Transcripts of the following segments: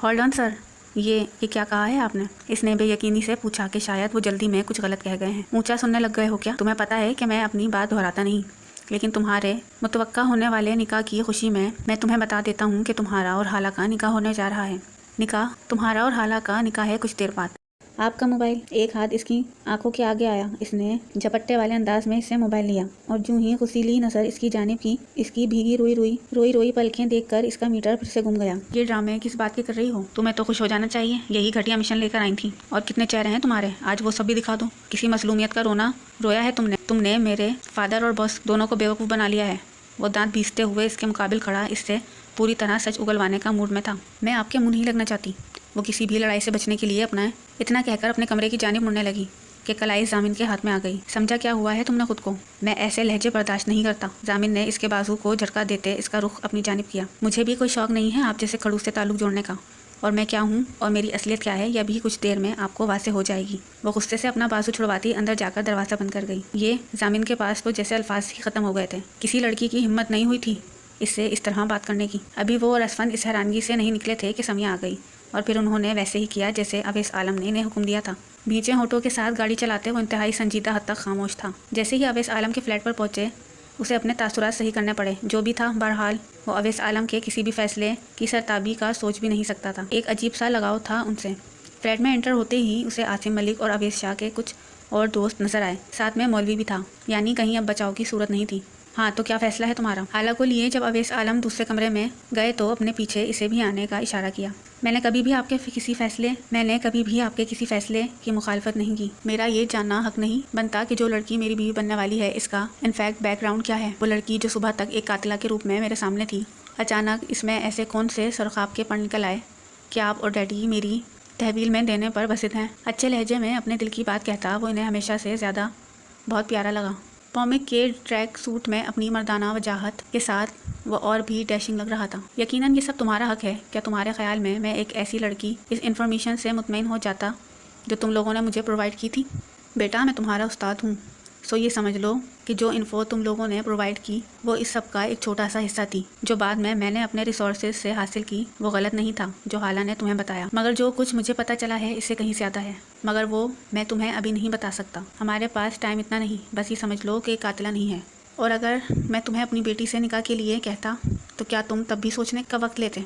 Hold on سر، یہ کیا کہا ہے آپ نے؟ اس نے بے یقینی سے پوچھا کہ شاید وہ جلدی میں کچھ غلط کہہ گئے ہیں۔ اونچا سننے لگ گئے ہو کیا؟ تمہیں پتہ ہے کہ میں اپنی بات دہراتا نہیں، لیکن تمہارے متوقع ہونے والے نکاح کی خوشی میں تمہیں بتا دیتا ہوں کہ تمہارا اور حالہ کا نکاح ہونے جا رہا ہے۔ نکاح؟ تمہارا اور حالہ کا نکاح ہے کچھ دیر بعد۔ آپ کا موبائل؟ ایک ہاتھ اس کی آنکھوں کے آگے آیا۔ اس نے جھپٹے والے انداز میں اس سے موبائل لیا اور جو ہی غسیلی نظر اس کی جانب کی، اس کی بھیگی روئی پلکیں دیکھ کر اس کا میٹر پھر سے گم گیا۔ یہ ڈرامے کس بات کے کر رہی ہو؟ تمہیں تو خوش ہو جانا چاہیے، یہی گھٹیا مشن لے کر آئی تھی۔ اور کتنے چہرے ہیں تمہارے، آج وہ سب بھی دکھا دو۔ کسی مظلومیت کا رویا ہے تم نے میرے فادر اور باس دونوں کو بیوقوف بنا لیا ہے۔ وہ دانت پیستے ہوئے اس کے مقابل کھڑا اس سے پوری طرح سچ اگلوانے کا موڈ میں تھا۔ میں آپ کے منہ نہیں لگنا چاہتی۔ وہ کسی بھی لڑائی سے بچنے کے لیے اتنا کہہ کر اپنے کمرے کی جانب مڑنے لگی کہ کلائی ضامن کے ہاتھ میں آ گئی۔ سمجھا کیا ہوا ہے تم نے خود کو؟ میں ایسے لہجے برداشت نہیں کرتا۔ ضامن نے اس کے بازو کو جھٹکا دیتے اس کا رخ اپنی جانب کیا۔ مجھے بھی کوئی شوق نہیں ہے آپ جیسے کھڑوس سے تعلق جوڑنے کا، اور میں کیا ہوں اور میری اصلیت کیا ہے یہ بھی کچھ دیر میں آپ کو واضح ہو جائے گی۔ وہ غصے سے اپنا بازو چھڑواتی اندر جا کر دروازہ بند کر گئی۔ یہ ضامن کے پاس تو جیسے الفاظ ہی ختم ہو گئے تھے۔ کسی لڑکی کی ہمت نہیں ہوئی تھی اس سے اس طرح بات کرنے کی۔ ابھی وہ اور اسفند اس حیرانگی سے نہیں نکلے تھے کہ سمیہ آ گئی، اور پھر انہوں نے ویسے ہی کیا جیسے اویس عالم نے انہیں حکم دیا تھا۔ بھیجے ہونٹوں کے ساتھ گاڑی چلاتے وہ انتہائی سنجیدہ حد تک خاموش تھا۔ جیسے ہی اویس عالم کے فلیٹ پر پہنچے اسے اپنے تاثرات صحیح کرنے پڑے۔ جو بھی تھا بہرحال وہ اویس عالم کے کسی بھی فیصلے کی سرتابی کا سوچ بھی نہیں سکتا تھا۔ ایک عجیب سا لگاؤ تھا ان سے۔ فلیٹ میں انٹر ہوتے ہی اسے عاصم ملک اور اویس شاہ کے کچھ اور دوست نظر آئے، ساتھ میں مولوی بھی تھا، یعنی کہیں اب بچاؤ کی صورت نہیں تھی۔ ہاں تو کیا فیصلہ ہے تمہارا؟ حالہ کو لیے جب اویس عالم دوسرے کمرے میں گئے تو اپنے پیچھے اسے بھی آنے کا اشارہ کیا۔ میں نے کبھی بھی آپ کے کسی فیصلے کی مخالفت نہیں کی۔ میرا یہ جاننا حق نہیں بنتا کہ جو لڑکی میری بیوی بننے والی ہے اس کا انفیکٹ بیک گراؤنڈ کیا ہے؟ وہ لڑکی جو صبح تک ایک قاتلہ کے روپ میں میرے سامنے تھی، اچانک اس میں ایسے کون سے سرخاب کے پڑ نکل آئے کہ آپ اور ڈیڈی میری تحویل میں دینے پر بسط ہیں؟ اچھے لہجے میں اپنے دل کی بات کہتا وہ انہیں ہمیشہ سے زیادہ بہت پیارا لگا۔ پومک کے ٹریک سوٹ میں اپنی مردانہ وجاہت کے ساتھ وہ اور بھی ڈیشنگ لگ رہا تھا۔ یقیناً یہ سب تمہارا حق ہے۔ کیا تمہارے خیال میں ایک ایسی لڑکی اس انفارمیشن سے مطمئن ہو جاتا جو تم لوگوں نے مجھے پرووائڈ کی تھی؟ بیٹا میں تمہارا استاد ہوں، سو یہ سمجھ لو کہ جو انفو تم لوگوں نے پرووائڈ کی وہ اس سب کا ایک چھوٹا سا حصہ تھی۔ جو بعد میں نے اپنے ریسورسز سے حاصل کی وہ غلط نہیں تھا جو حالہ نے تمہیں بتایا، مگر جو کچھ مجھے پتہ چلا ہے اس سے کہیں زیادہ ہے، مگر وہ میں تمہیں ابھی نہیں بتا سکتا۔ ہمارے پاس ٹائم اتنا نہیں، بس یہ سمجھ لو کہ قاتلہ نہیں ہے، اور اگر میں تمہیں اپنی بیٹی سے نکاح کے لیے کہتا تو کیا تم تب بھی سوچنے کا وقت لیتے؟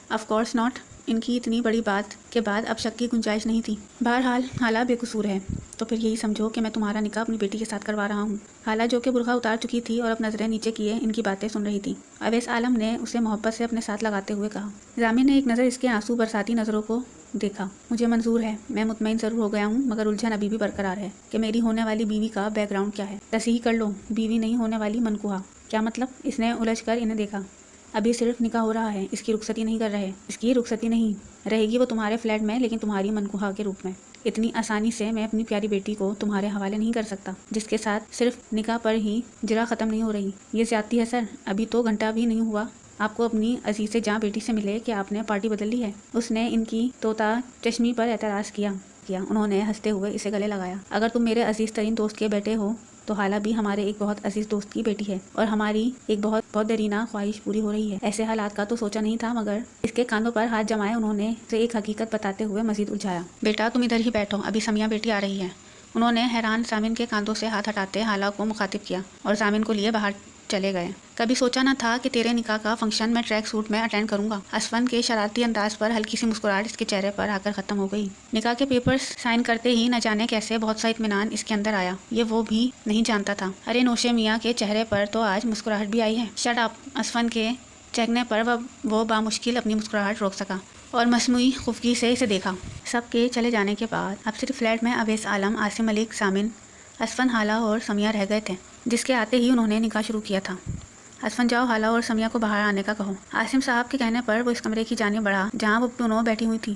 Of course not. ان کی اتنی بڑی بات کے بعد اب شک کی گنجائش نہیں تھی۔ بہرحال حالہ بے قصور ہے، تو پھر یہی سمجھو کہ میں تمہارا نکاح اپنی بیٹی کے ساتھ کروا رہا ہوں۔ حالہ جو کہ برقع اتار چکی تھی اور اب نظریں نیچے کیے ان کی باتیں سن رہی تھی۔ اویس عالم نے اسے محبت سے اپنے ساتھ لگاتے ہوئے کہا۔ ضامن نے ایک نظر اس کے آنسو برساتی نظروں کو دیکھا۔ مجھے منظور ہے، میں مطمئن ضرور ہو گیا ہوں، مگر الجھن ابھی بھی برقرار ہے کہ میری ہونے والی بیوی کا بیک گراؤنڈ کیا ہے۔ تصحیح کر لو، بیوی نہیں ہونے والی منکوحہ۔ کیا مطلب؟ اس نے الجھ کر انہیں دیکھا۔ ابھی صرف نکاح ہو رہا ہے، اس کی رخصتی نہیں کر رہے۔ اس کی رخصتی نہیں رہے گی وہ تمہارے فلیٹ میں، لیکن تمہاری منکوحہ کے روپ میں۔ اتنی آسانی سے میں اپنی پیاری بیٹی کو تمہارے حوالے نہیں کر سکتا، جس کے ساتھ صرف نکاح پر ہی جرح ختم نہیں ہو رہی۔ یہ زیادتی ہے سر، ابھی تو گھنٹہ بھی نہیں ہوا آپ کو اپنی عزیز جاں بیٹی سے ملے کہ آپ نے پارٹی بدل لی ہے۔ اس نے ان کی طوطا چشمی پر اعتراض کیا۔ انہوں نے ہنستے ہوئے اسے گلے لگایا۔ اگر تم میرے عزیز ترین دوست کے بیٹے ہو تو حالہ بھی ہمارے ایک بہت عزیز دوست کی بیٹی ہے، اور ہماری ایک بہت دیرینہ خواہش پوری ہو رہی ہے۔ ایسے حالات کا تو سوچا نہیں تھا، مگر اس کے کاندھوں پر ہاتھ جمائے انہوں نے اسے ایک حقیقت بتاتے ہوئے مزید الجھایا۔ بیٹا تم ادھر ہی بیٹھو، ابھی سمیہ بیٹی آ رہی ہے۔ انہوں نے حیران ضامن کے کاندھوں سے ہاتھ ہٹاتے حالہ کو مخاطب کیا اور ضامن کو لیے باہر چلے گئے۔ کبھی سوچا نہ تھا کہ تیرے نکاح کا فنکشن میں ٹریک سوٹ میں اٹینڈ کروں گا۔ اسفند کے شرارتی انداز پر ہلکی سی مسکراہٹ اس کے چہرے پر آ کر ختم ہو گئی۔ نکاح کے پیپرز سائن کرتے ہی نہ جانے کیسے بہت سا اطمینان اس کے اندر آیا، یہ وہ بھی نہیں جانتا تھا۔ ارے نوشے میاں کے چہرے پر تو آج مسکراہٹ بھی آئی ہے۔ Shut up! اسفند کے چہکنے پر وہ بامشکل اپنی مسکراہٹ روک سکا اور مصنوعی خفگی سے اسے دیکھا۔ سب کے چلے جانے کے بعد اب صرف فلیٹ میں اویس عالم، عاصم ملک، ضامن، اسفند، حالہ اور سمیہ رہ گئے تھے، جس کے آتے ہی انہوں نے نکاح شروع کیا تھا۔ اسفند جاؤ حالہ اور سمیہ کو باہر آنے کا کہو۔ عاصم صاحب کے کہنے پر وہ اس کمرے کی جانب بڑھا جہاں وہ دونوں بیٹھی ہوئی تھیں۔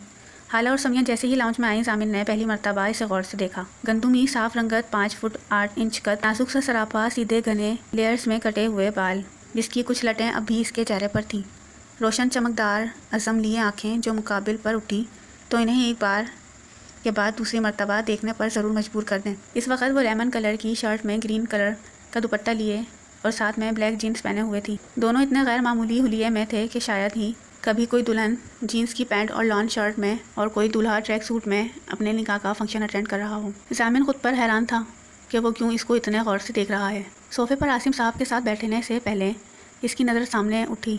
حالہ اور سمیہ جیسے ہی لاؤنج میں آئیں ضامن نے پہلی مرتبہ اسے غور سے دیکھا۔ گندمی صاف رنگت، 5 فٹ 8 انچ قد، نازک سا سراپا، سیدھے گھنے لیئرز میں کٹے ہوئے بال، جس کی کچھ لٹیں اب بھی اس کے چہرے پر تھیں، روشن چمکدار عزم لیے آنکھیں جو مقابل پر اٹھی تو انہیں ایک بار کے بعد دوسری مرتبہ دیکھنے پر ضرور مجبور کر دیں۔ اس وقت وہ لیمن کلر کی شرٹ میں گرین کلر کا دوپٹہ لیے اور ساتھ میں بلیک جینز پہنے ہوئے تھی۔ دونوں اتنے غیر معمولی حلیے میں تھے کہ شاید ہی کبھی کوئی دلہن جینس کی پینٹ اور لان شرٹ میں اور کوئی دولہا ٹریک سوٹ میں اپنے نکاح کا فنکشن اٹینڈ کر رہا ہو۔ ضامن خود پر حیران تھا کہ وہ کیوں اس کو اتنے غور سے دیکھ رہا ہے۔ صوفے پر عاصم صاحب کے ساتھ بیٹھنے سے پہلے اس کی نظر سامنے اٹھی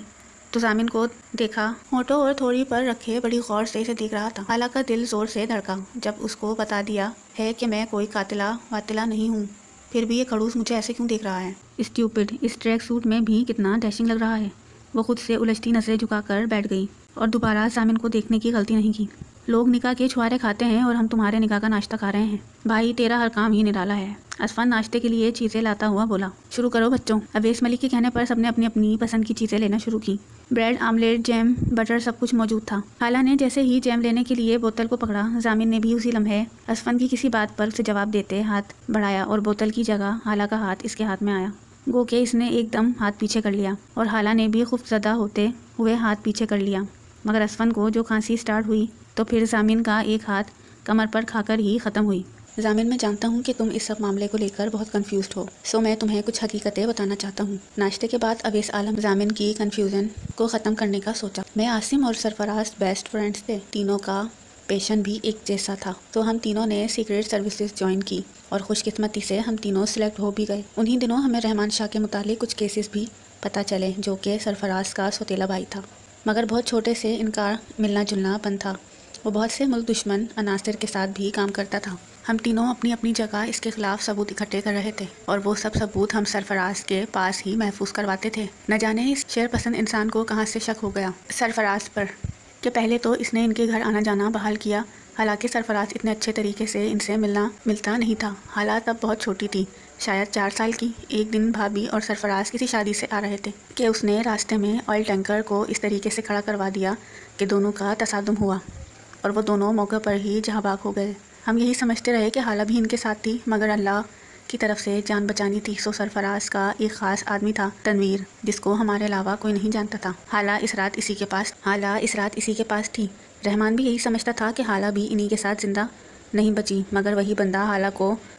تو ضامن کو دیکھا ہونٹوں اور تھوڑی پر رکھے بڑی غور سے اسے دیکھ رہا تھا۔ خالہ کا دل زور سے دھڑکا جب اس کو بتا دیا ہے کہ میں کوئی قاتلہ واتلہ نہیں ہوں، پھر بھی یہ کھڑوس مجھے ایسے کیوں دیکھ رہا ہے؟ اسٹیوپڈ، اس ٹریک سوٹ میں بھی کتنا ڈیشنگ لگ رہا ہے۔ وہ خود سے الجھتی نظریں جھکا کر بیٹھ گئی اور دوبارہ ضامن کو دیکھنے کی غلطی نہیں کی۔ لوگ نکاح کے چھوارے کھاتے ہیں اور ہم تمہارے نکاح کا ناشتہ کھا رہے ہیں۔ بھائی تیرا ہر کام ہی نرالا ہے۔ اسفند ناشتے کے لیے چیزیں لاتا ہوا بولا۔ شروع کرو بچوں۔ اویس ملک کے کہنے پر سب نے اپنی اپنی پسند کی چیزیں لینا شروع کی۔ بریڈ، آملیٹ، جیم، بٹر سب کچھ موجود تھا۔ خالہ نے جیسے ہی جیم لینے کے لیے بوتل کو پکڑا، ضامن نے بھی اسی لمحے اسفند کی کسی بات پر اسے جواب دیتے ہاتھ بڑھایا اور بوتل کی جگہ خالہ کا ہاتھ اس کے ہاتھ میں آیا۔ گو کہ اس نے ایک دم ہاتھ پیچھے کر لیا اور خالہ نے بھی خوف زدہ ہوتے ہوئے ہاتھ پیچھے کر لیا، مگر اسفند کو جو کھانسی سٹارٹ ہوئی تو پھر ضامن کا ایک ہاتھ کمر پر کھا کر ہی ختم ہوئی۔ ضامن، میں جانتا ہوں کہ تم اس سب معاملے کو لے کر بہت کنفیوزڈ ہو، سو میں تمہیں کچھ حقیقتیں بتانا چاہتا ہوں۔ ناشتے کے بعد اویس عالم ضامن کی کنفیوژن کو ختم کرنے کا سوچا۔ میں، عاصم اور سرفراز بیسٹ فرینڈز تھے، تینوں کا پیشن بھی ایک جیسا تھا، تو ہم تینوں نے سیکریٹ سروسز جوائن کی اور خوش قسمتی سے ہم تینوں سلیکٹ ہو بھی گئے۔ انہی دنوں ہمیں رحمان شاہ کے متعلق کچھ کیسز بھی پتہ چلے جو کہ سرفراز کا سوتیلا بھائی تھا، مگر بہت چھوٹے سے ان کا ملنا جلنا بند تھا۔ وہ بہت سے ملک دشمن عناصر کے ساتھ بھی کام کرتا تھا۔ ہم تینوں اپنی اپنی جگہ اس کے خلاف ثبوت اکٹھے کر رہے تھے اور وہ سب ثبوت ہم سرفراز کے پاس ہی محفوظ کرواتے تھے۔ نہ جانے اس شیر پسند انسان کو کہاں سے شک ہو گیا سرفراز پر کہ پہلے تو اس نے ان کے گھر آنا جانا بحال کیا، حالانکہ سرفراز اتنے اچھے طریقے سے ان سے ملتا نہیں تھا۔ حالات اب بہت چھوٹی تھی، شاید 4 سال کی۔ ایک دن بھابھی اور سرفراز کسی شادی سے آ رہے تھے کہ اس نے راستے میں آئل ٹینکر کو اس طریقے سے کھڑا کروا دیا کہ دونوں کا تصادم ہوا اور وہ دونوں موقع پر ہی جہاں بھاگ ہو گئے۔ ہم یہی سمجھتے رہے کہ خالہ بھی ان کے ساتھ تھی، مگر اللہ کی طرف سے جان بچانی تھی۔ سو سرفراز کا ایک خاص آدمی تھا، تنویر، جس کو ہمارے علاوہ کوئی نہیں جانتا تھا۔ خالہ اس رات اسی کے پاس تھی۔ رحمان بھی یہی سمجھتا تھا کہ خالہ بھی انہی کے ساتھ زندہ نہیں بچی، مگر وہی بندہ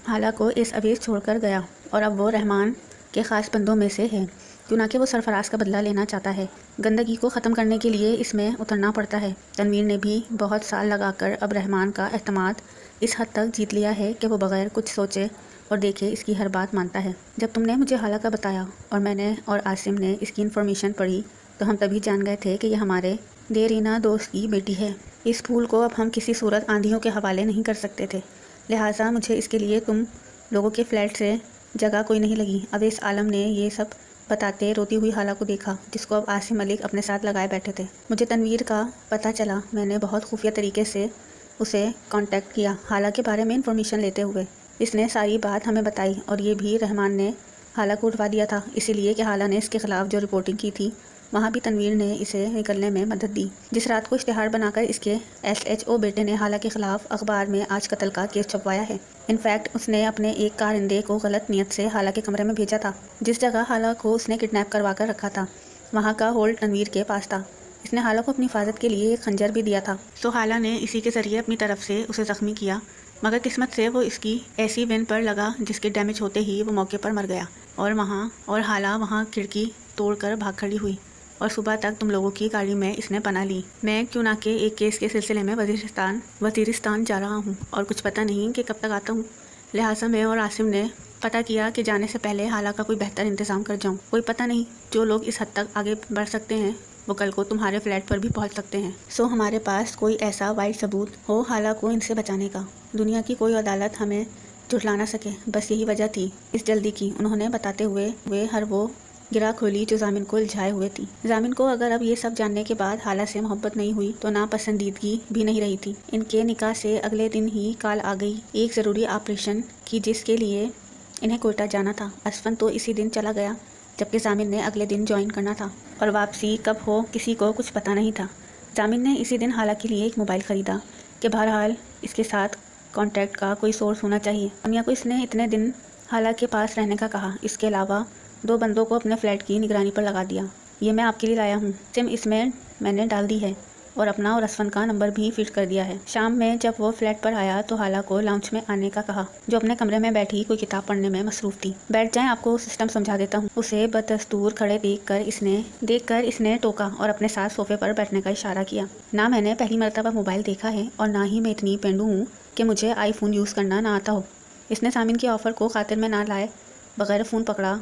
خالہ کو اس اویس چھوڑ کر گیا اور اب وہ رحمان کے خاص بندوں میں سے ہے، کیوں نہ کہ وہ سرفراز کا بدلہ لینا چاہتا ہے۔ گندگی کو ختم کرنے کے لیے اس میں اترنا پڑتا ہے۔ تنویر نے بھی بہت سال لگا کر اب رحمان کا اعتماد اس حد تک جیت لیا ہے کہ وہ بغیر کچھ سوچے اور دیکھے اس کی ہر بات مانتا ہے۔ جب تم نے مجھے خالہ کا بتایا اور میں نے اور عاصم نے اس کی انفارمیشن پڑھی تو ہم تبھی جان گئے تھے کہ یہ ہمارے دیرینہ دوست کی بیٹی ہے۔ اس پھول کو اب ہم کسی صورت آندھیوں کے حوالے نہیں کر سکتے تھے، لہٰذا مجھے اس کے لیے تم لوگوں کے فلیٹ سے جگہ کوئی نہیں لگی۔ اویس عالم نے یہ سب بتاتے روتی ہوئی خالہ کو دیکھا، جس کو اب عاصم ملک اپنے ساتھ لگائے بیٹھے تھے۔ مجھے تنویر کا پتہ چلا، میں نے بہت خفیہ طریقے سے اسے کانٹیکٹ کیا خالہ کے بارے میں انفارمیشن لیتے ہوئے۔ اس نے ساری بات ہمیں بتائی اور یہ بھی رحمان نے خالہ کو اٹھوا دیا تھا، اسی لیے کہ خالہ نے اس کے خلاف جو رپورٹنگ کی تھی وہاں بھی تنویر نے اسے نکلنے میں مدد دی۔ جس رات کو اشتہار بنا کر اس کے SHO بیٹے نے خالہ کے خلاف اخبار میں آج قتل کا کیس چھپوایا ہے۔ انفیکٹ اس نے اپنے ایک کارندے کو غلط نیت سے خالہ کے کمرے میں بھیجا تھا۔ جس جگہ خالہ کو اس نے کڈنیپ کروا کر رکھا تھا وہاں کا ہولڈ تنویر کے پاس تھا۔ اس نے خالہ کو اپنی حفاظت کے لیے ایک خنجر بھی دیا تھا، تو خالہ نے اسی کے ذریعے اپنی طرف سے اسے زخمی کیا، مگر قسمت سے وہ اس کی ایسی وین پر لگا جس کے ڈیمیج ہوتے ہی وہ موقع پر مر گیا اور خالہ وہاں کھڑکی توڑ کر بھاگ کھڑی ہوئی اور صبح تک تم لوگوں کی گاڑی میں اس نے پناہ لی۔ میں کیوں نہ کہ ایک کیس کے سلسلے میں وزیرستان جا رہا ہوں اور کچھ پتہ نہیں کہ کب تک آتا ہوں، لہٰذا میں اور عاصم نے پتہ کیا کہ جانے سے پہلے خالہ کا کوئی بہتر انتظام کر جاؤں۔ کوئی پتہ نہیں، جو لوگ اس حد تک آگے بڑھ سکتے ہیں وہ کل کو تمہارے فلیٹ پر بھی پہنچ سکتے ہیں۔ سو ہمارے پاس کوئی ایسا واحد ثبوت ہو خالہ کو ان سے بچانے کا۔ دنیا کی کوئی عدالت ہمیں جھٹلا نہ سکے، بس یہی وجہ تھی اس جلدی کی، انہوں نے بتاتے ہوئے ہر وہ گرا کھولی جو ضامن کو الجھائے ہوئے تھی۔ ضامن کو اگر اب یہ سب جاننے کے بعد خالہ سے محبت نہیں ہوئی تو ناپسندیدگی بھی نہیں رہی تھی۔ ان کے نکاح سے اگلے دن ہی کال آ گئی ایک ضروری آپریشن کی جس کے لیے انہیں کوئٹہ جانا تھا۔ اسفند تو اسی دن چلا گیا جبکہ ضامن نے اگلے دن جوائن کرنا تھا اور واپسی کب ہو کسی کو کچھ پتہ نہیں تھا۔ ضامن نے اسی دن خالہ کے لیے ایک موبائل خریدا کہ بہرحال اس کے ساتھ کانٹیکٹ کا کوئی سورس ہونا چاہیے۔ امیا کو اس نے اتنے دن خالہ کے پاس رہنے کا کہا، اس کے علاوہ 2 بندوں کو اپنے فلیٹ کی نگرانی پر لگا دیا۔ یہ میں آپ کے لیے لایا ہوں، سم اس میں نے ڈال دی ہے اور اپنا اور اسفن کا نمبر بھی فٹ کر دیا ہے۔ شام میں جب وہ فلیٹ پر آیا تو حالہ کو لاؤنج میں آنے کا کہا، جو اپنے کمرے میں بیٹھی کوئی کتاب پڑھنے میں مصروف تھی۔ بیٹھ جائیں، آپ کو سسٹم سمجھا دیتا ہوں۔ اسے بدستور کھڑے دیکھ کر اس نے ٹوکا اور اپنے ساتھ صوفے پر بیٹھنے کا اشارہ کیا۔ نہ میں نے پہلی مرتبہ موبائل دیکھا ہے اور نہ ہی میں اتنی پینڈو ہوں کہ مجھے آئی فون یوز کرنا نہ آتا ہو۔ اس نے سامعین کے آفر کو خاطر میں نہ لائے بغیر فون پکڑا